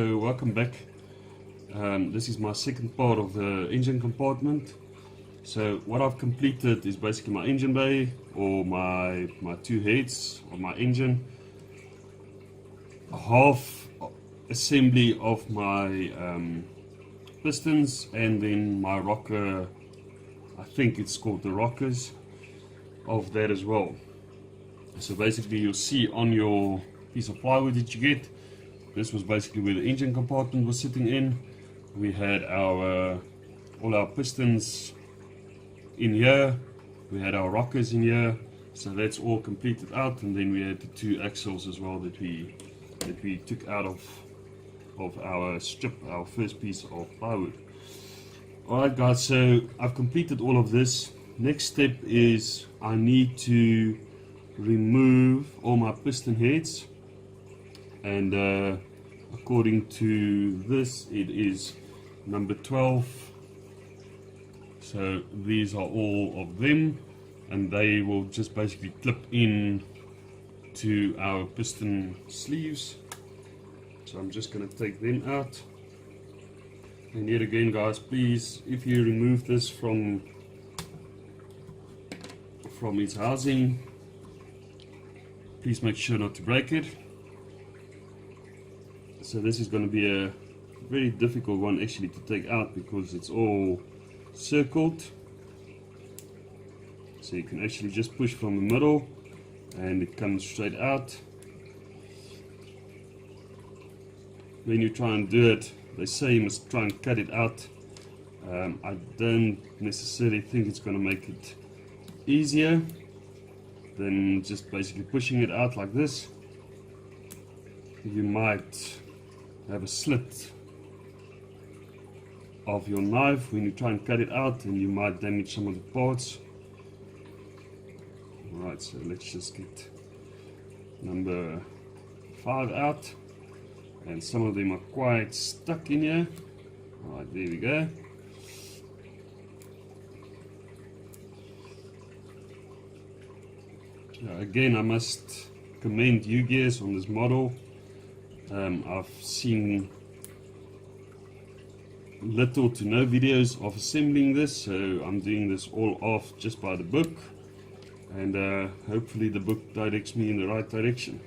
So welcome back. This is my second part of the engine compartment. So what I've completed is basically my engine bay, or my two heads of my engine, half assembly of my pistons, and then my rocker, I think it's called the rockers of that as well. So basically you'll see on your piece of plywood that you get, this was basically where the engine compartment was sitting in. We had our all our pistons in here, we had our rockers in here, so that's all completed out, and then we had the two axles as well that we took out of our strip, our first piece of plywood. Alright guys, so I've completed all of this. Next step is I need to remove all my piston heads, and according to this it is number 12, so these are all of them, and they will just basically clip in to our piston sleeves. So I'm just going to take them out, and yet again guys, please, if you remove this from its housing, please make sure not to break it. So this is going to be a very difficult one actually to take out, because it's all circled. So you can actually just push from the middle and it comes straight out. When you try and do it, they say you must try and cut it out. I don't necessarily think it's going to make it easier than just basically pushing it out like this. You might have a slit of your knife when you try and cut it out, and you might damage some of the parts. Alright, so let's just get number 5 out, and some of them are quite stuck in here. Alright, there we go. Again, I must commend Ugears on this model. I've seen little to no videos of assembling this, so I'm doing this all off just by the book, and hopefully the book directs me in the right direction.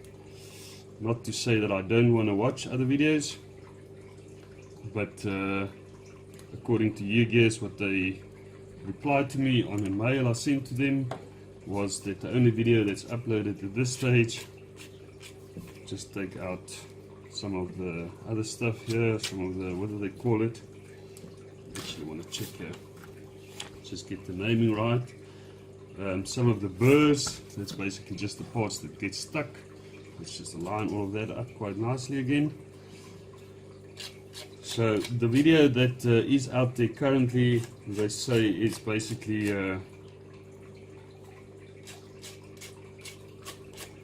Not to say that I don't want to watch other videos, but according to Ugears, what they replied to me on a mail I sent to them was that the only video that's uploaded at this stage, just take out some of the other stuff here, some of the, what do they call it? Actually want to check here, just get the naming right. Some of the burrs, that's basically just the parts that get stuck. Let's just align all of that up quite nicely again. So the video that is out there currently, they say it's basically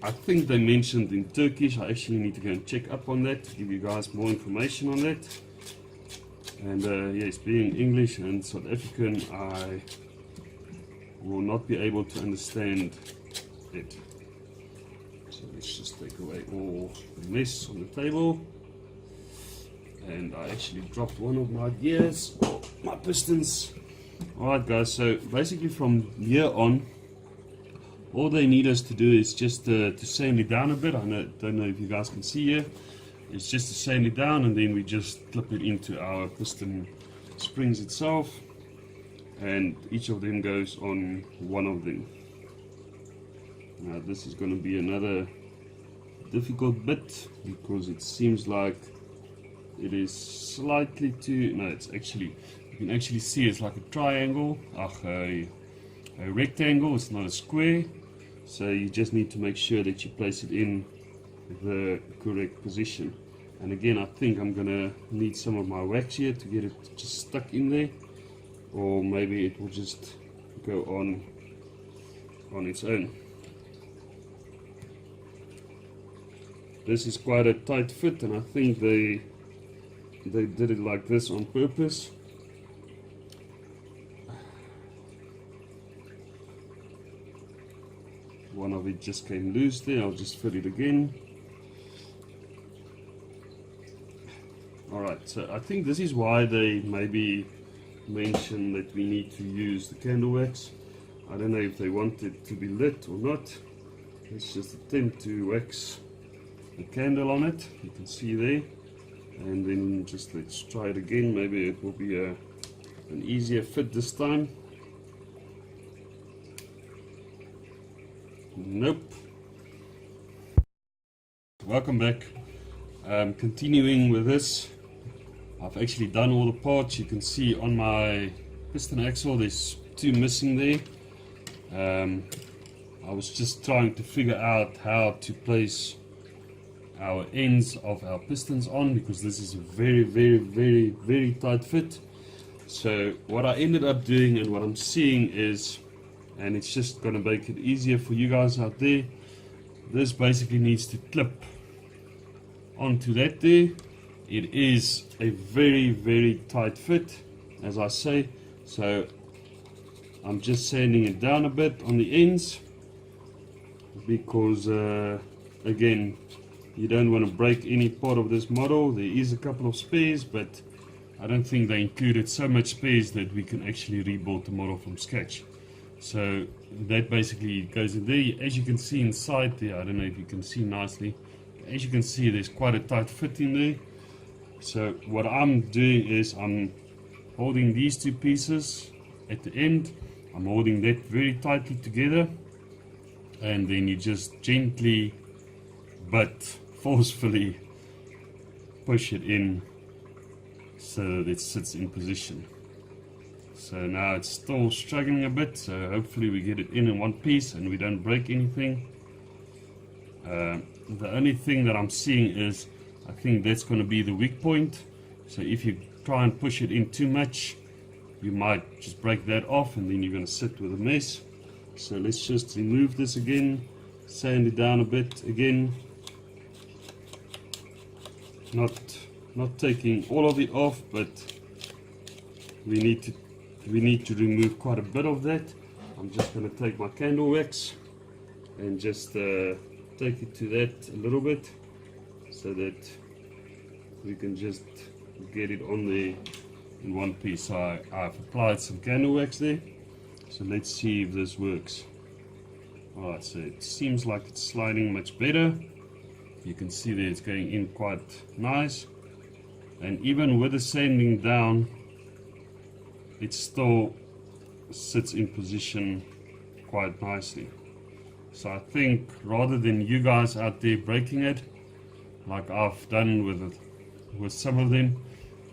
I think they mentioned in Turkish. I actually need to go and check up on that to give you guys more information on that. And yes, being English and South African, I will not be able to understand it. So let's just take away all the mess on the table. And I actually dropped one of my gears, my pistons. Alright guys, so basically from here on, all they need us to do is just to sand it down a bit. I don't know if you guys can see here. It's just to sand it down, and then we just clip it into our piston springs itself, and each of them goes on one of them. Now this is going to be another difficult bit, because it seems like it is slightly too, no, it's actually, you can actually see it's like a triangle, a rectangle, it's not a square. So you just need to make sure that you place it in the correct position. And again, I think I'm gonna need some of my wax here to get it just stuck in there, or maybe it will just go on its own. This is quite a tight fit, and I think they did it like this on purpose. One of it just came loose there. I'll just fill it again. so I think this is why they maybe mention that we need to use the candle wax. I don't know if they want it to be lit or not. Let's just attempt to wax the candle on it. You can see there, and then just let's try it again. Maybe it will be an easier fit this time. Nope. Welcome back. Continuing with this, I've actually done all the parts. You can see on my piston axle there's two missing there. I was just trying to figure out how to place our ends of our pistons on, because this is a very tight fit. So what I ended up doing and what I'm seeing is, and it's just going to make it easier for you guys out there, this basically needs to clip onto that there. It is a very tight fit, as I say, so I'm just sanding it down a bit on the ends, because again, you don't want to break any part of this model. There is a couple of spares, but I don't think they included so much spares that we can actually rebuild the model from scratch. So that basically goes in there. As you can see inside there, I don't know if you can see nicely, as you can see there's quite a tight fit in there. So what I'm doing is I'm holding these two pieces at the end, I'm holding that very tightly together, and then you just gently but forcefully push it in so that it sits in position. So now it's still struggling a bit, so hopefully we get it in one piece and we don't break anything. The only thing that I'm seeing is, I think that's going to be the weak point. So if you try and push it in too much, you might just break that off, and then you're going to sit with a mess. So let's just remove this again, sand it down a bit again, not taking all of it off, but we need to remove quite a bit of that. I'm just going to take my candle wax and just take it to that a little bit, so that we can just get it on there in one piece. So I've applied some candle wax there, so let's see if this works. Alright, so it seems like it's sliding much better. You can see there it's going in quite nice, and even with the sanding down, it still sits in position quite nicely. So I think rather than you guys out there breaking it like I've done with some of them,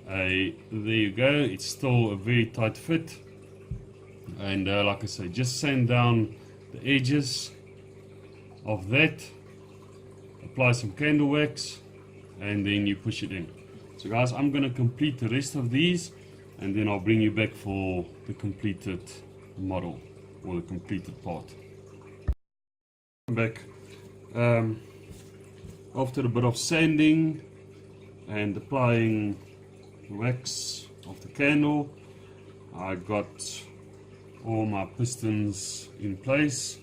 there you go, it's still a very tight fit. And like I say, just sand down the edges of that, apply some candle wax, and then you push it in. So guys, I'm going to complete the rest of these, and then I'll bring you back for the completed model, or the completed part. Back after a bit of sanding and applying wax of the candle, I got all my pistons in place.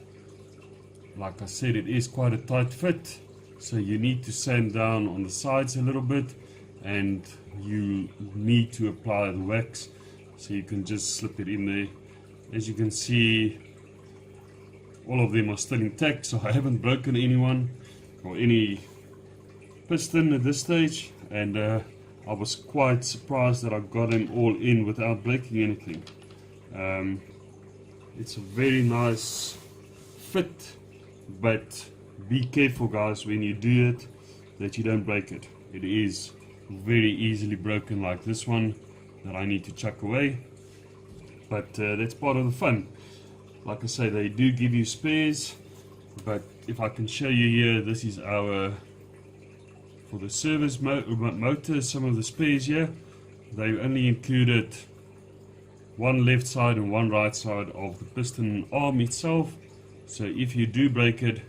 Like I said, it is quite a tight fit, so you need to sand down on the sides a little bit, and you need to apply the wax, so you can just slip it in there. As you can see, all of them are still intact, so I haven't broken anyone or any piston at this stage, and I was quite surprised that I got them all in without breaking anything. It's a very nice fit, but be careful guys when you do it that you don't break it. It is very easily broken, like this one that I need to chuck away, but that's part of the fun. Like I say, they do give you spares, but if I can show you here, this is our, for the service motor, some of the spares here, they only included one left side and one right side of the piston arm itself. So if you do break it,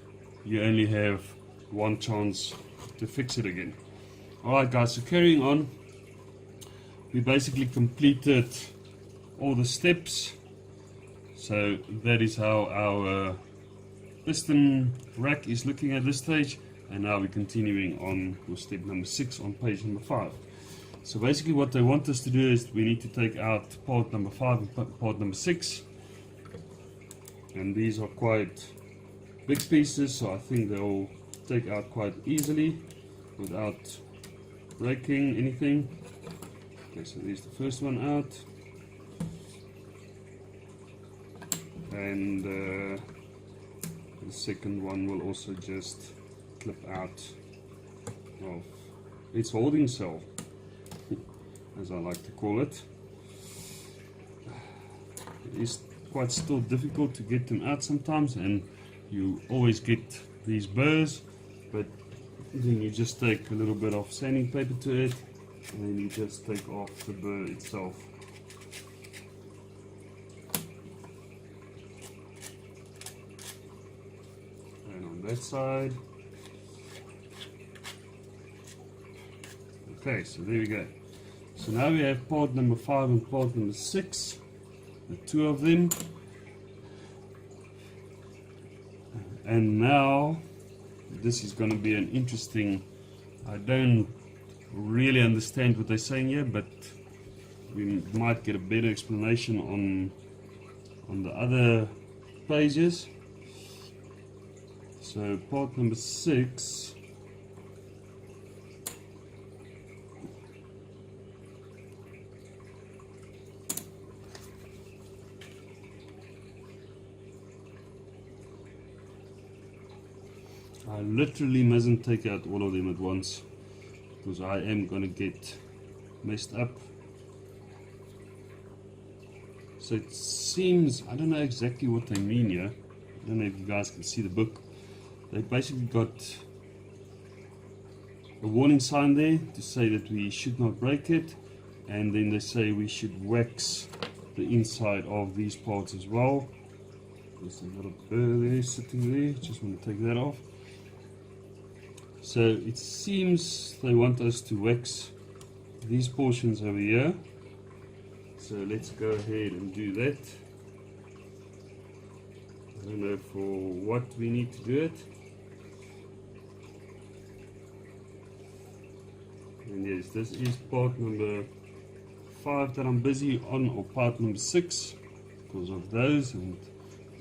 you only have one chance to fix it again. Alright guys, so carrying on, we basically completed all the steps. So that is how our piston rack is looking at this stage, and now we're continuing on with step number 6 on page number 5. So basically what they want us to do is we need to take out part number 5 and part number 6, and these are quite big pieces, so I think they'll take out quite easily without breaking anything. Okay, so there's the first one out, and the second one will also just clip out of its holding cell, as I like to call it. It is quite still difficult to get them out sometimes, and you always get these burrs, but then you just take a little bit of sanding paper to it, and then you just take off the burr itself. And on that side. Okay, so there we go. So now we have part number 5 and part number 6, the two of them. And now this is going to be an interesting, I don't really understand what they're saying here, but we might get a better explanation on the other pages. So part number 6, I literally mustn't take out all of them at once, because I am going to get messed up. So it seems, I don't know exactly what they mean here. I don't know if you guys can see the book. They basically got a warning sign there to say that we should not break it, and then they say we should wax the inside of these parts as well. There's a little burr there sitting there, just want to take that off. So it seems they want us to wax these portions over here. So let's go ahead and do that. I don't know for what we need to do it. And yes, this is part number 5 that I'm busy on, or part number 6, because of those, and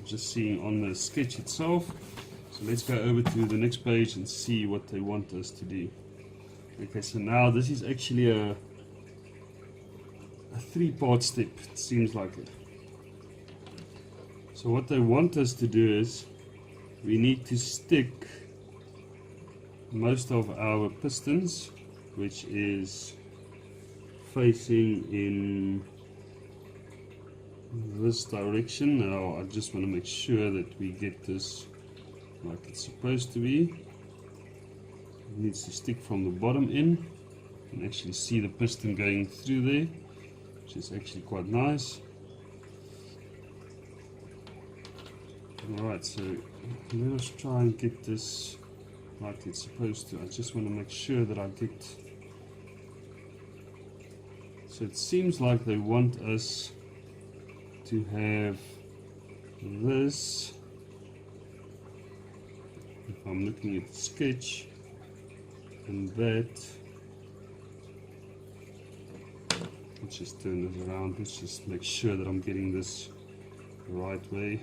just seeing on the sketch itself. So let's go over to the next page and see what they want us to do. Okay, so now this is actually a 3-part step, it seems like it. So what they want us to do is we need to stick most of our pistons, which is facing in this direction. Now I just want to make sure that we get this like it's supposed to be. It needs to stick from the bottom in. You can actually see the piston going through there, which is actually quite nice. Alright, so let us try and get this like it's supposed to. I just want to make sure that I get. So it seems like they want us to have this. If I'm looking at the sketch, and that, let's just turn this around, let's just make sure that I'm getting this the right way.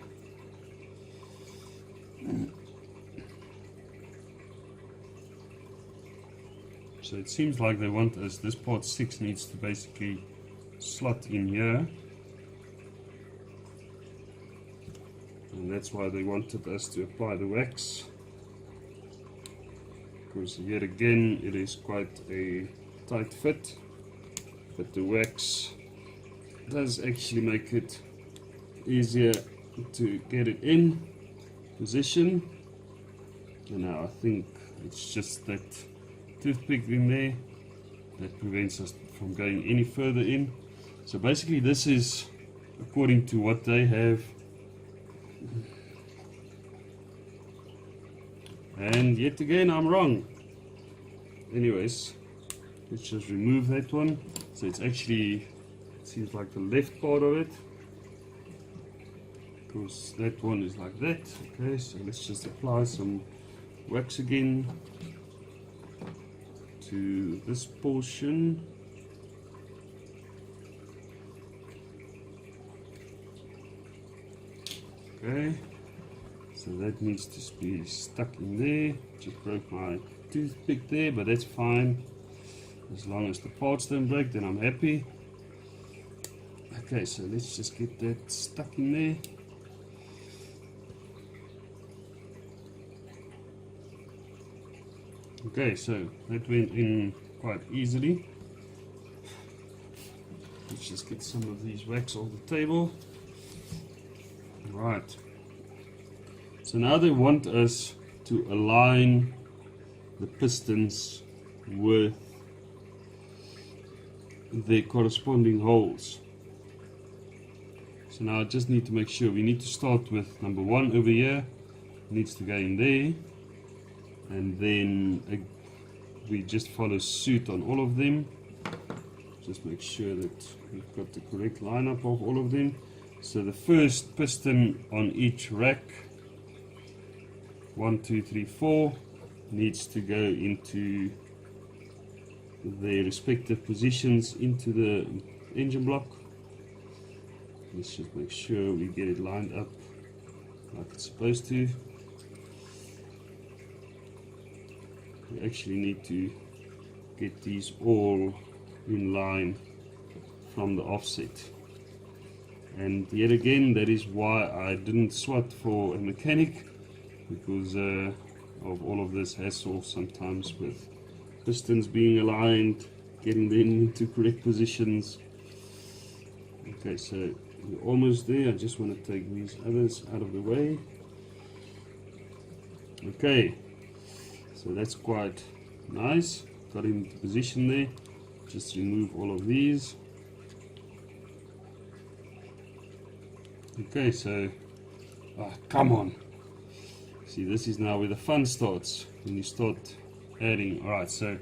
So it seems like they want us, this part 6 needs to basically slot in here, and that's why they wanted us to apply the wax. Because yet again it is quite a tight fit, but the wax does actually make it easier to get it in position. And now I think it's just that toothpick in there that prevents us from going any further in. So basically this is according to what they have. And yet again I'm wrong. Anyways, let's just remove that one. So it's actually, it seems like the left part of it, because that one is like that. Okay, so let's just apply some wax again to this portion. Okay, so that needs to be stuck in there. Just broke my toothpick there, but that's fine. As long as the parts don't break, then I'm happy. Okay, so let's just get that stuck in there. Okay, so that went in quite easily. Let's just get some of these wax off the table. Right. So now they want us to align the pistons with their corresponding holes. So now I just need to make sure we need to start with number 1 over here. Needs to go in there. And then we just follow suit on all of them. Just make sure that we've got the correct lineup of all of them. So the first piston on each rack, 1, 2, 3, 4, needs to go into their respective positions into the engine block. Let's just make sure we get it lined up like it's supposed to. We actually need to get these all in line from the offset. And yet again, that is why I didn't SWAT for a mechanic, because of all of this hassle sometimes with pistons being aligned, getting them into correct positions. Okay, so we're almost there. I just want to take these others out of the way. Okay, so that's quite nice. Got him into position there. Just remove all of these. Okay, so come on. See, this is now where the fun starts, when you start adding. Alright, so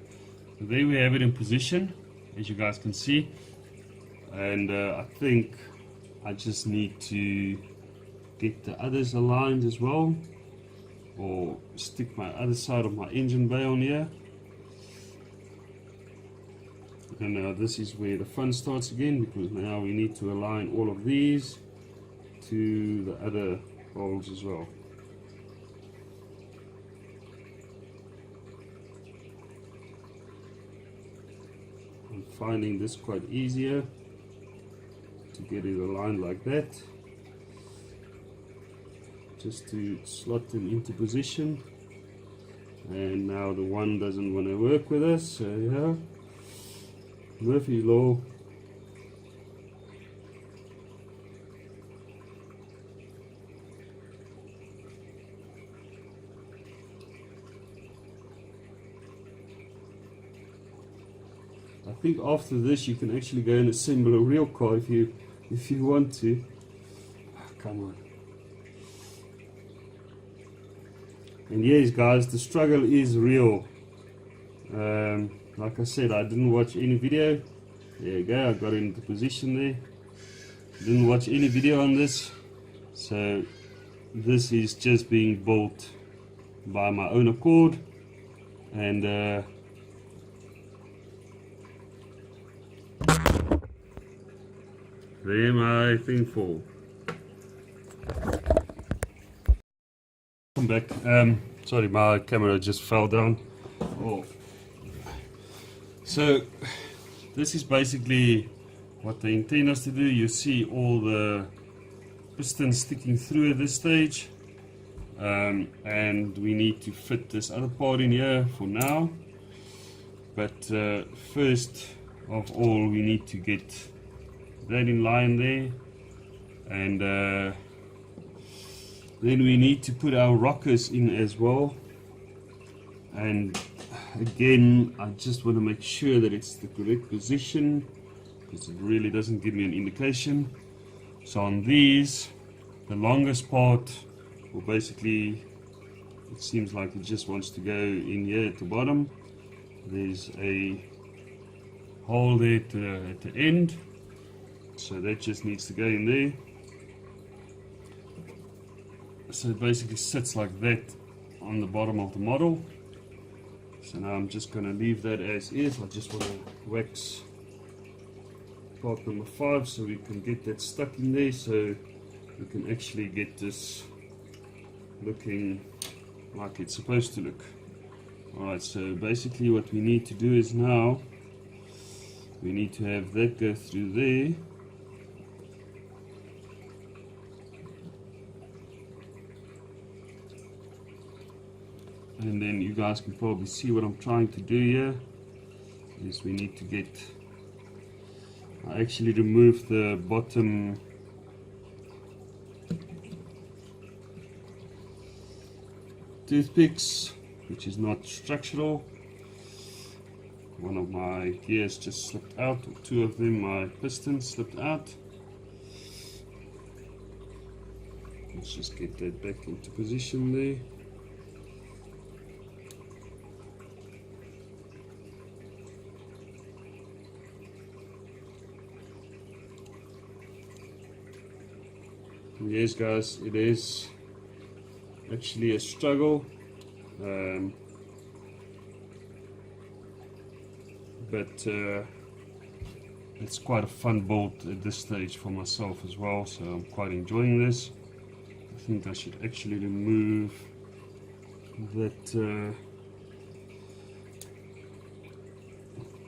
there we have it in position, as you guys can see. And I think I just need to get the others aligned as well, or stick my other side of my engine bay on here. And now this is where the fun starts again, because now we need to align all of these to the other holes as well. I'm finding this quite easier to get it aligned like that, just to slot them into position. And now the one doesn't want to work with us, so yeah, Murphy's Law. I think after this you can actually go and assemble a real car if you want to. Oh, come on. And yes guys, the struggle is real. Like I said, I didn't watch any video. There you go, I got into position there. Didn't watch any video on this. So this is just being built by my own accord. And there my thing fall. Come back. Sorry, my camera just fell down. Oh. So this is basically what they intend us to do. You see all the pistons sticking through at this stage, and we need to fit this other part in here for now. But first of all, we need to get that in line there, and then we need to put our rockers in as well. And again, I just want to make sure that it's the correct position, because it really doesn't give me an indication. So on these, the longest part, well, basically it seems like it just wants to go in here at the bottom. There's a hole there at the end, so that just needs to go in there. So it basically sits like that on the bottom of the model. So now I'm just going to leave that as is. I just want to wax part number 5 so we can get that stuck in there, so we can actually get this looking like it's supposed to look. Alright, so basically what we need to do is now we need to have that go through there. And then you guys can probably see what I'm trying to do here is we need to get, I actually removed the bottom toothpicks, which is not structural. One of my gears just slipped out, or two of them, my pistons slipped out. Let's just get that back into position there. Yes guys, it is actually a struggle, but it's quite a fun build at this stage for myself as well, so I'm quite enjoying this. I think I should actually remove that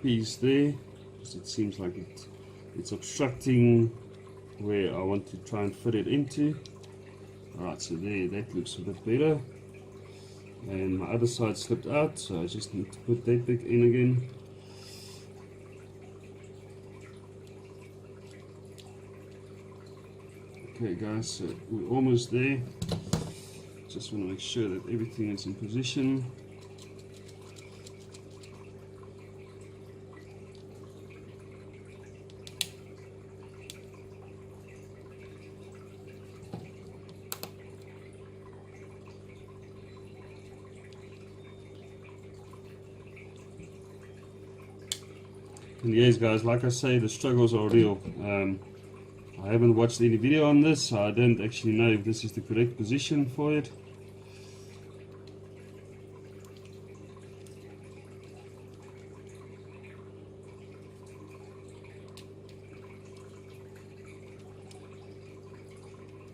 piece there, because it seems like it's obstructing where I want to try and fit it into. Alright, so there, that looks a bit better. And my other side slipped out, so I just need to put that back in again. Okay guys, so we're almost there. Just want to make sure that everything is in position. And yes guys, like I say, the struggles are real. I haven't watched any video on this, so I don't actually know if this is the correct position for it.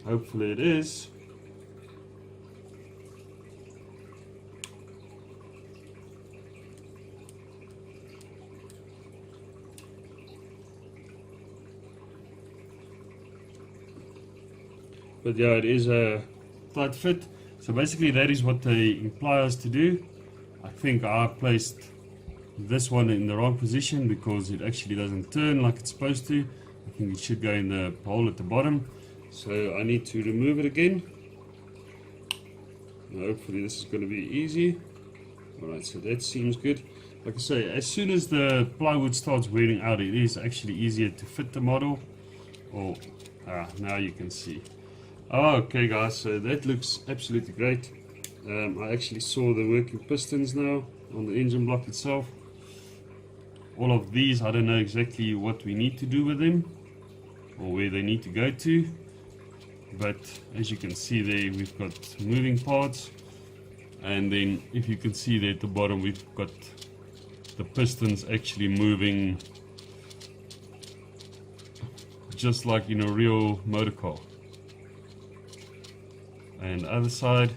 Hopefully it is. But yeah, it is a tight fit. So basically that is what they imply us to do. I think I placed this one in the wrong position because it actually doesn't turn like it's supposed to. I think it should go in the hole at the bottom. So I need to remove it again. Now hopefully this is going to be easy. Alright, so that seems good. Like I say, as soon as the plywood starts wearing out, it is actually easier to fit the model. Or now you can see. Oh, okay guys, so that looks absolutely great. I actually saw the working pistons now on the engine block itself. All of these, I don't know exactly what we need to do with them or where they need to go to, but as you can see there, we've got moving parts, and then if you can see there at the bottom, we've got the pistons actually moving just like in a real motor car. And the other side,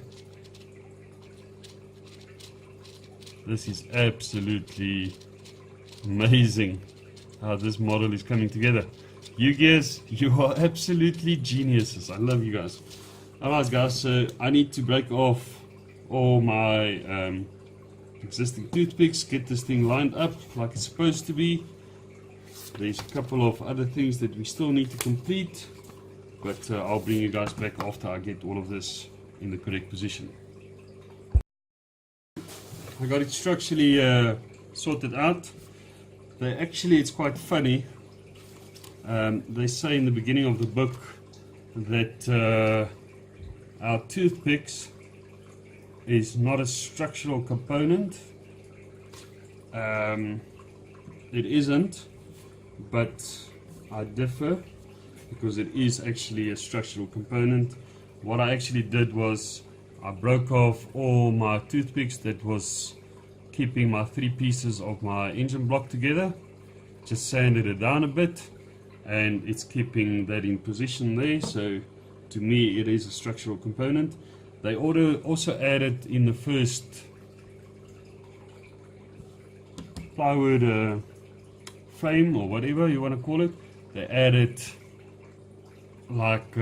this is absolutely amazing how this model is coming together. Ugears, you are absolutely geniuses. I love you guys. Alright guys, so I need to break off all my existing toothpicks, get this thing lined up like it's supposed to be. There's a couple of other things that we still need to complete, but I'll bring you guys back after I get all of this in the correct position. I got it structurally sorted out. It's quite funny. They say in the beginning of the book that our toothpicks is not a structural component. It isn't, but I differ, because it is actually a structural component. What I actually did was I broke off all my toothpicks that was keeping my three pieces of my engine block together, just sanded it down a bit, and it's keeping that in position there. So to me it is a structural component. They also added in the first plywood frame, or whatever you want to call it, they added like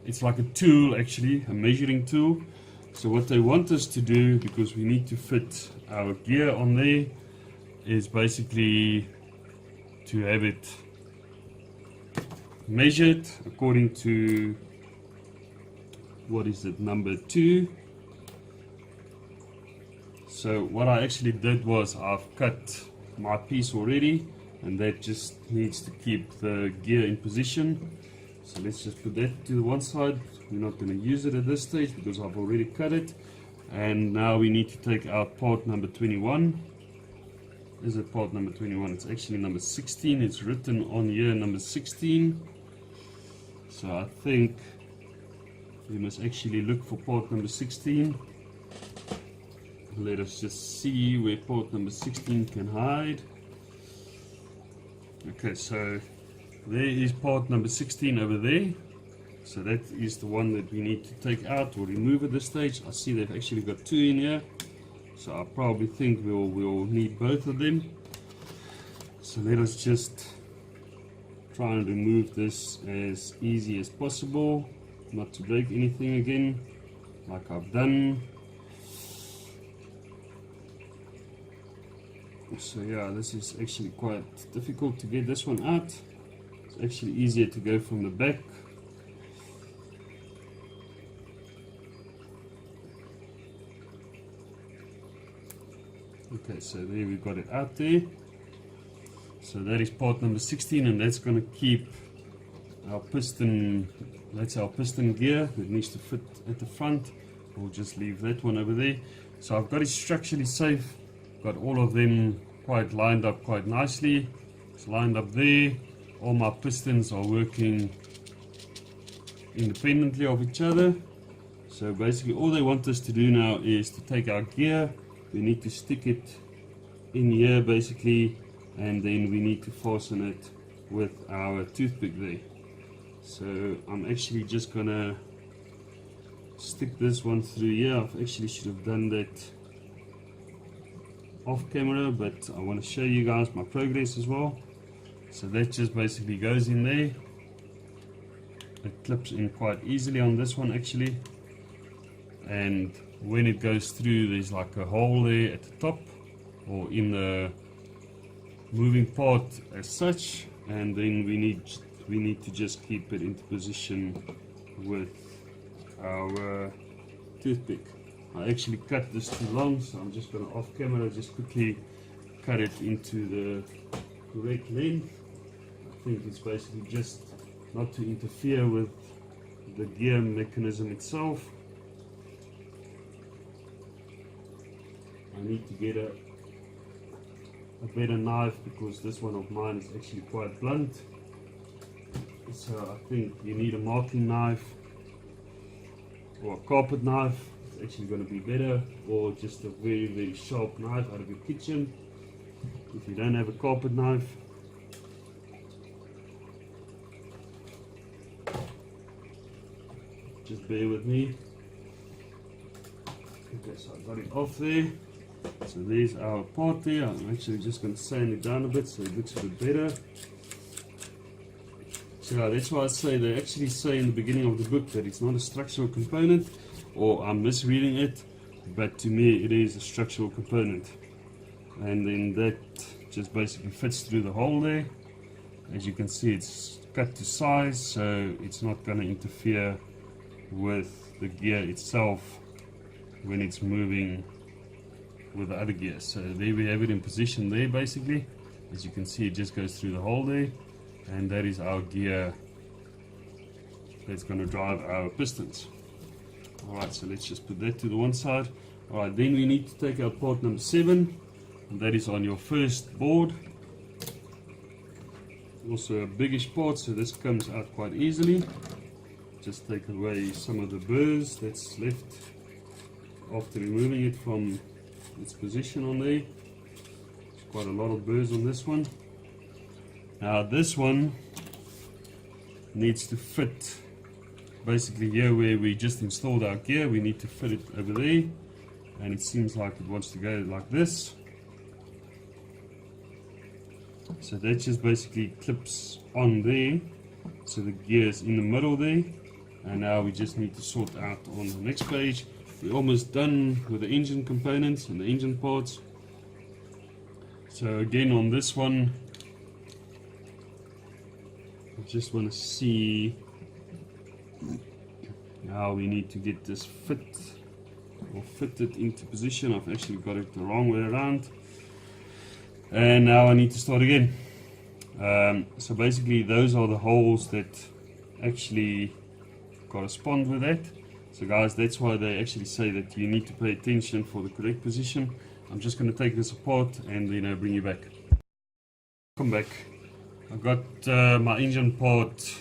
it's like a tool, actually a measuring tool. So what they want us to do, because we need to fit our gear on there, is basically to have it measured according to, what is it, number 2. So what I actually did was I've cut my piece already, and that just needs to keep the gear in position. So let's just put that to the one side. We're not going to use it at this stage because I've already cut it. And now we need to take out part number 21. Is it part number 21? It's actually number 16. It's written on here number 16. So I think we must actually look for part number 16. Let us just see where port number 16 can hide. Okay, so there is port number 16 over there. So that is the one that we need to take out or remove at this stage. I see they've actually got 2 in here, so I probably think we'll need both of them. So let us just try and remove this as easy as possible, not to break anything again like I've done. So yeah, this is actually quite difficult to get this one out. It's actually easier to go from the back. Okay, so there we've got it out there. So that is part number 16, and that's going to keep our piston, that's our piston gear that needs to fit at the front. We'll just leave that one over there. So I've got it structurally safe. Got all of them quite lined up quite nicely. It's lined up there. All my pistons are working independently of each other. So basically all they want us to do now is to take our gear. We need to stick it in here basically, and then we need to fasten it with our toothpick there. So I'm actually just gonna stick this one through here. I actually should have done that off camera, but I want to show you guys my progress as well. So that just basically goes in there. It clips in quite easily on this one actually, and when it goes through there's like a hole there at the top or in the moving part as such, and then we need to just keep it into position with our toothpick. I actually cut this too long, so I'm just going to off camera just quickly cut it into the correct length. I think it's basically just not to interfere with the gear mechanism itself. I need to get a better knife because this one of mine is actually quite blunt. So I think you need a marking knife or a carpet knife. It's actually going to be better, or just a very, very sharp knife out of your kitchen if you don't have a carpet knife. Just bear with me. Okay, so I got it off there. So there's our part there. I'm actually just going to sand it down a bit so it looks a bit better. So yeah, that's why I say, they actually say in the beginning of the book that it's not a structural component, or I'm misreading it, but to me it is a structural component. And then that just basically fits through the hole there. As you can see, it's cut to size, so it's not going to interfere with the gear itself when it's moving with the other gears. So there we have it in position there basically. As you can see, it just goes through the hole there, and that is our gear that's going to drive our pistons. Alright, so let's just put that to the one side. Alright, then we need to take our part number 7, and that is on your first board. Also a biggish part, so this comes out quite easily. Just take away some of the burrs that's left after removing it from its position on there. There's quite a lot of burrs on this one. Now this one needs to fit basically here where we just installed our gear, we need to fit it over there, and it seems like it wants to go like this. So that just basically clips on there, so the gear is in the middle there. And now we just need to sort out on the next page. We're almost done with the engine components and the engine parts. So again on this one, I just want to see how we need to get this fitted into position. I've actually got it the wrong way around. And now I need to start again. So basically those are the holes that actually correspond with that. So guys, that's why they actually say that you need to pay attention for the correct position. I'm just going to take this apart and then I'll bring you back. Come back. I've got my engine part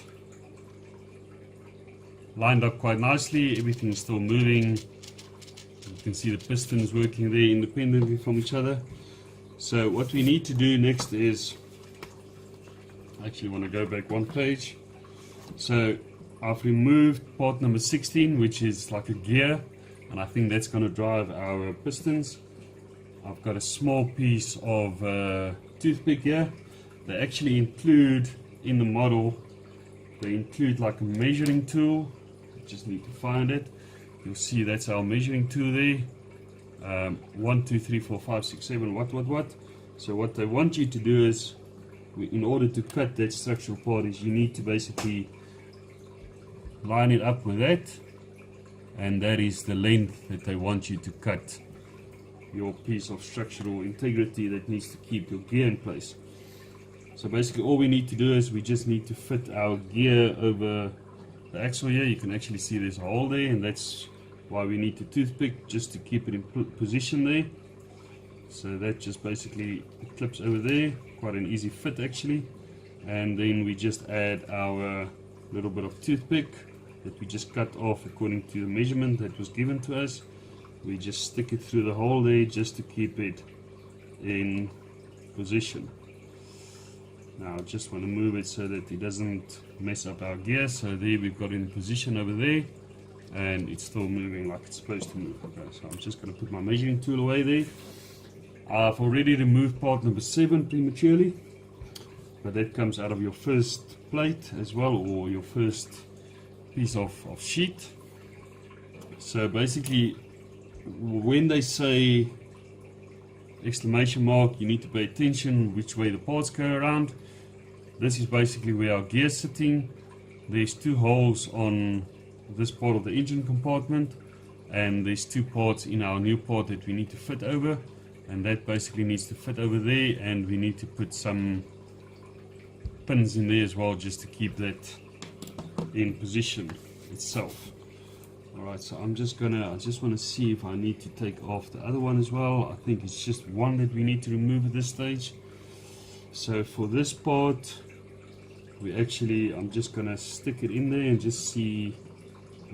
lined up quite nicely. Everything is still moving. You can see the pistons working there independently from each other. So what we need to do next is, I actually want to go back one page. So I've removed part number 16, which is like a gear, and I think that's going to drive our pistons. I've got a small piece of toothpick here. They actually include in the model, they include like a measuring tool. I just need to find it. You'll see that's our measuring tool there. 1, 2, 3, 4, 5, 6, 7, what. So what they want you to do is, in order to cut that structural part, is you need to basically line it up with that, and that is the length that they want you to cut your piece of structural integrity that needs to keep your gear in place. So basically all we need to do is we just need to fit our gear over the axle here. You can actually see there's a hole there, and that's why we need the toothpick, just to keep it in position there. So that just basically clips over there, quite an easy fit actually. And then we just add our little bit of toothpick that we just cut off according to the measurement that was given to us. We just stick it through the hole there just to keep it in position. Now I just want to move it so that it doesn't mess up our gear. So there we've got it in position over there, and it's still moving like it's supposed to move. Okay, so I'm just going to put my measuring tool away there. I've already removed part number 7 prematurely, but that comes out of your first plate as well, or your first piece of sheet. So basically when they say exclamation mark, you need to pay attention which way the parts go around. This is basically where our gear is sitting. There's 2 holes on this part of the engine compartment, and there's 2 parts in our new part that we need to fit over, and that basically needs to fit over there, and we need to put some pins in there as well just to keep that in position itself. Alright, so I just want to see if I need to take off the other one as well. I think it's just one that we need to remove at this stage. So for this part, I'm just going to stick it in there and just see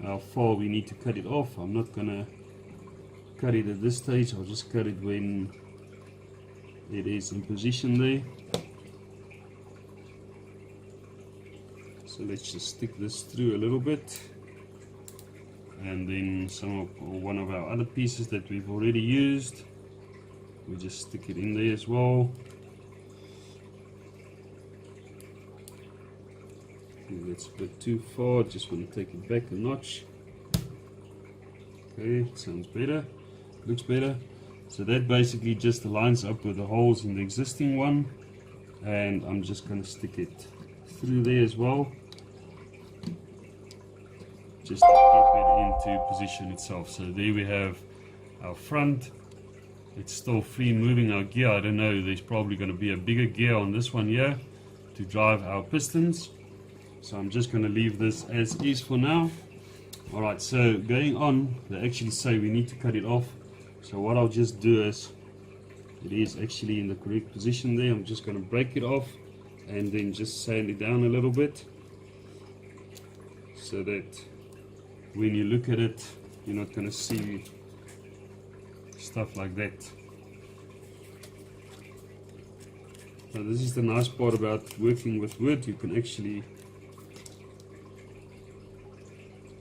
how far we need to cut it off. I'm not going to cut it at this stage. I'll just cut it when it is in position there. So let's just stick this through a little bit, and then one of our other pieces that we've already used, we just stick it in there as well. I think that's a bit too far, just want to take it back a notch. Okay, sounds better, looks better. So that basically just lines up with the holes in the existing one, and I'm just going to stick it through there as well, just to keep it into position itself. So there we have our front. It's still free moving our gear. I don't know, there's probably going to be a bigger gear on this one here to drive our pistons. So I'm just going to leave this as is for now. Alright, so going on, they actually say we need to cut it off. So what I'll just do is, it is actually in the correct position there. I'm just going to break it off and then just sand it down a little bit, so that when you look at it, you're not going to see stuff like that. So this is the nice part about working with wood. You can actually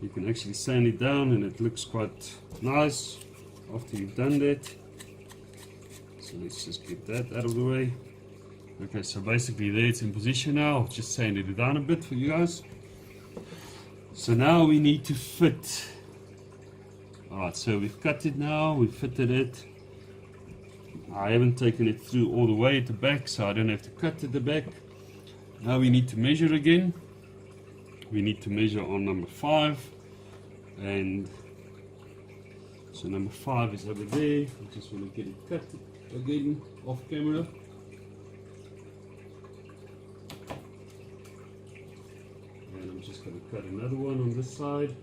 You can actually sand it down and it looks quite nice after you've done that. So let's just get that out of the way. Okay, so basically there it's in position now. I've just sanded it down a bit for you guys. So now we need to fit. Alright, so we've cut it now, we've fitted it. I haven't taken it through all the way at the back, so I don't have to cut at the back. Now we need to measure again. We need to measure on number 5. And so number 5 is over there. I just want to get it cut again off camera. And I'm just going to cut another one on this side.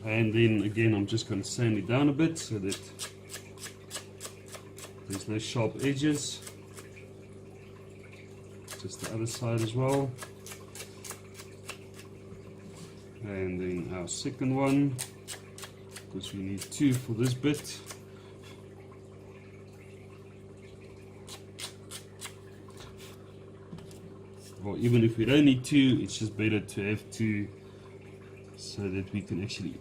And then again I'm just going to sand it down a bit so that there's no sharp edges. Just the other side as well. And then our second one, because we need 2 for this bit. Or even if we don't need 2, it's just better to have 2 so that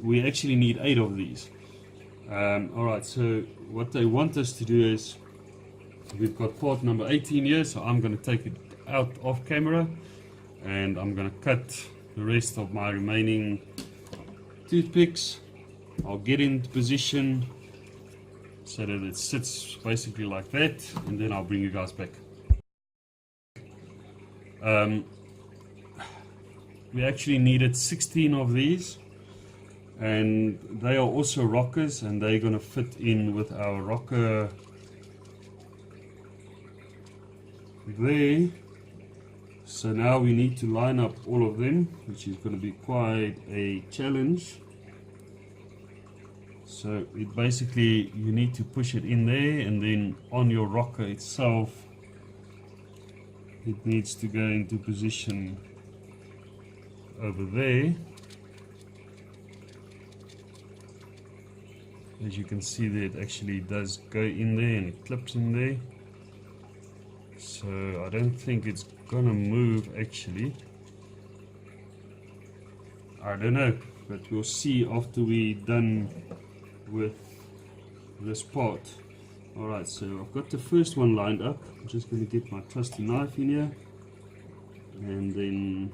we actually need 8 of these. Alright, so what they want us to do is, we've got part number 18 here, so I'm going to take it out off camera and I'm going to cut the rest of my remaining toothpicks. I'll get into position so that it sits basically like that, and then I'll bring you guys back. We actually needed 16 of these, and they are also rockers, and they're going to fit in with our rocker there. So now we need to line up all of them, which is going to be quite a challenge. So it basically, you need to push it in there, and then on your rocker itself it needs to go into position over there. As you can see there, it actually does go in there and it clips in there. So I don't think it's gonna move actually. I don't know, but we'll see after we're done with this part. Alright, so I've got the first one lined up. I'm just going to get my trusty knife in here and then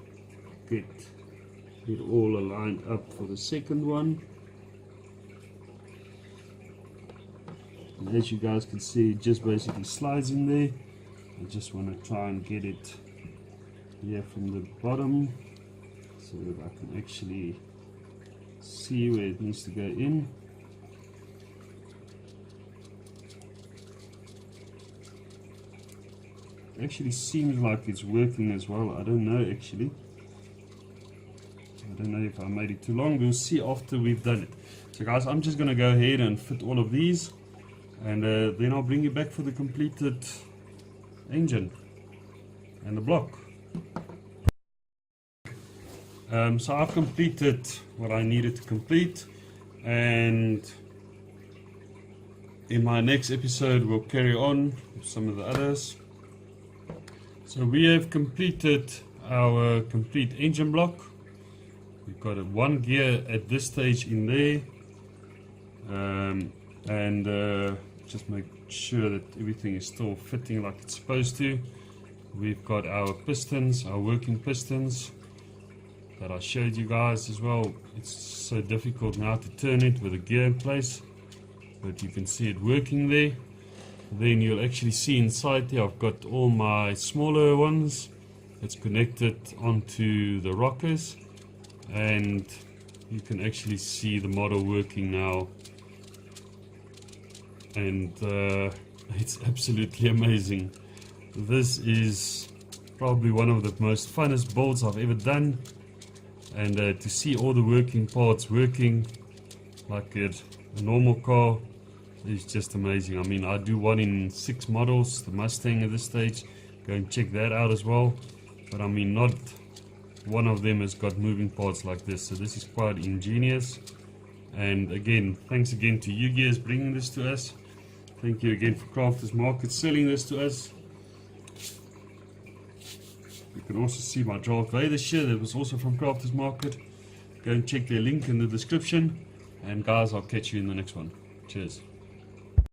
get it all aligned up for the second one. And as you guys can see, it just basically slides in there. I just want to try and get it here from the bottom so that I can actually see where it needs to go in. It actually seems like it's working as well. I don't know actually. I don't know if I made it too long. We'll see after we've done it. So guys, I'm just going to go ahead and fit all of these, and then I'll bring you back for the completed engine and the block. So I've completed what I needed to complete, and in my next episode we'll carry on with some of the others. So we have completed our complete engine block. We've got a 1 gear at this stage in there, and just make sure that everything is still fitting like it's supposed to. We've got our pistons, our working pistons that I showed you guys as well. It's so difficult now to turn it with a gear in place, but you can see it working there. Then you'll actually see inside there I've got all my smaller ones. It's connected onto the rockers, and you can actually see the model working now, and it's absolutely amazing. This is probably one of the most funnest builds I've ever done, and to see all the working parts working like a normal car is just amazing. I mean, I do 1 in 6 models, the Mustang at this stage. Go and check that out as well. But I mean, not one of them has got moving parts like this, so this is quite ingenious. And again, thanks again to Ugears bringing this to us. Thank you again for Crafters Market selling this to us, You can also see my draft Vader shirt that was also from Crafters Market. Go and check their link in the description. And guys, I'll catch you in the next one. Cheers.